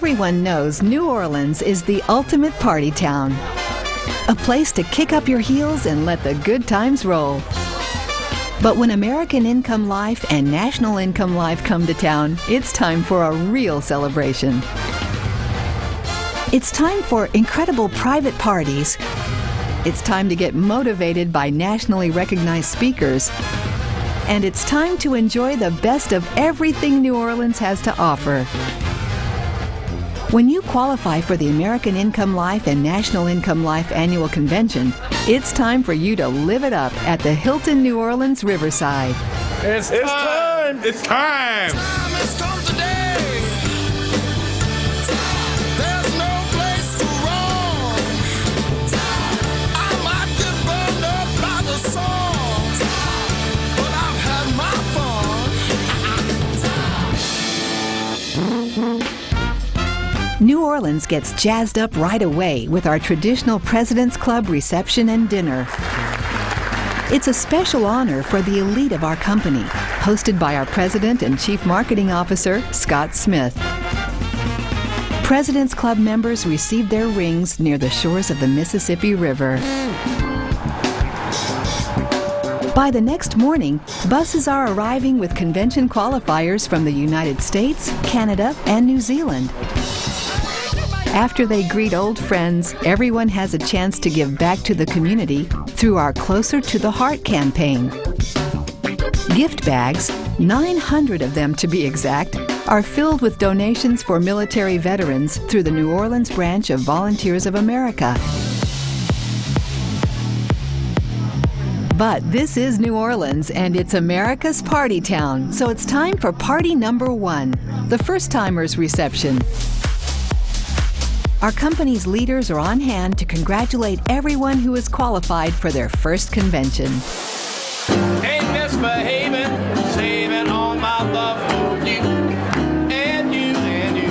Everyone knows New Orleans is the ultimate party town. A place to kick up your heels and let the good times roll. But when American Income Life and National Income Life come to town, it's time for a real celebration. It's time for incredible private parties. It's time to get motivated by nationally recognized speakers. And it's time to enjoy the best of everything New Orleans has to offer. When you qualify for the American Income Life and National Income Life Annual Convention, it's time for you to live it up at the Hilton New Orleans Riverside. It's time! It's time! Time has come today. There's no place to roam. I might get burned up by the song, but I've had my fun. New Orleans gets jazzed up right away with our traditional President's Club reception and dinner. It's a special honor for the elite of our company, hosted by our President and Chief Marketing Officer, Scott Smith. President's Club members received their rings near the shores of the Mississippi River. By the next morning, buses are arriving with convention qualifiers from the United States, Canada, and New Zealand. After they greet old friends, everyone has a chance to give back to the community through our Closer to the Heart campaign. Gift bags, 900 of them to be exact, are filled with donations for military veterans through the New Orleans branch of Volunteers of America. But this is New Orleans, and it's America's party town, so it's time for party number one, the first-timers reception. Our company's leaders are on hand to congratulate everyone who is qualified for their first convention. Ain't misbehaving, saving all my love for you, and you, and you.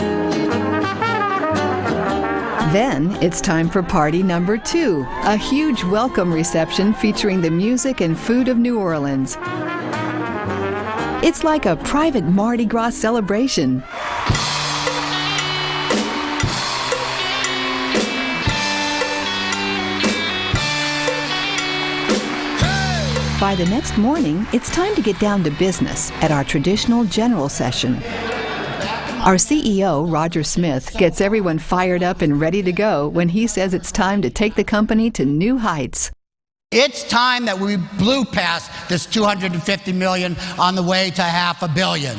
Then it's time for party number two, a huge welcome reception featuring the music and food of New Orleans. It's like a private Mardi Gras celebration. By the next morning, it's time to get down to business at our traditional general session. Our CEO, Roger Smith, gets everyone fired up and ready to go when he says it's time to take the company to new heights. It's time that we blew past this $250 million on the way to $500 million.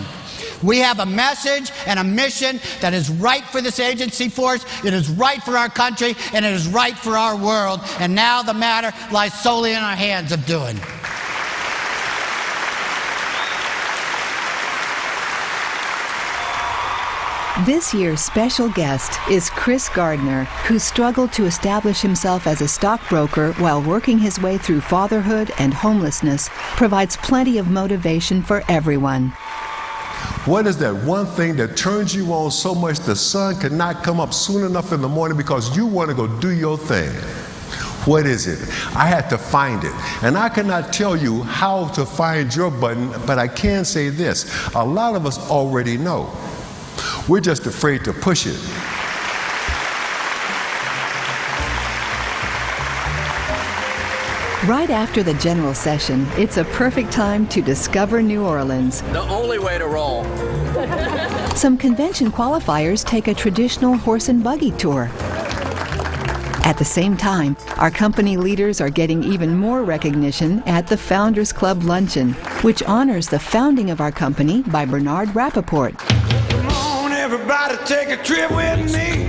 We have a message and a mission that is right for this agency force, it is right for our country, and it is right for our world. And now the matter lies solely in our hands of doing. This year's special guest is Chris Gardner, who struggled to establish himself as a stockbroker while working his way through fatherhood and homelessness, provides plenty of motivation for everyone. What is that one thing that turns you on so much the sun cannot come up soon enough in the morning because you want to go do your thing? What is it? I had to find it. And I cannot tell you how to find your button, but I can say this. A lot of us already know. We're just afraid to push it. Right after the general session, it's a perfect time to discover New Orleans. The only way to roll. Some convention qualifiers take a traditional horse and buggy tour. At the same time, our company leaders are getting even more recognition at the Founders Club Luncheon, which honors the founding of our company by Bernard Rappaport. Come on, everybody, take a trip with me.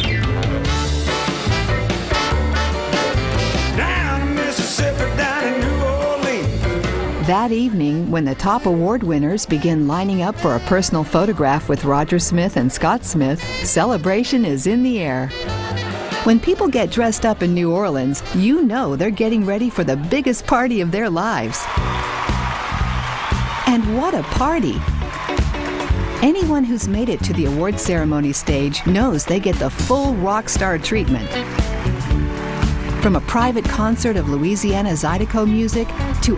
Down to Mississippi, down in New Orleans. That evening, when the top award winners begin lining up for a personal photograph with Roger Smith and Scott Smith, celebration is in the air. When people get dressed up in New Orleans, you know they're getting ready for the biggest party of their lives. And what a party! Anyone who's made it to the award ceremony stage knows they get the full rock star treatment. From a private concert of Louisiana Zydeco music to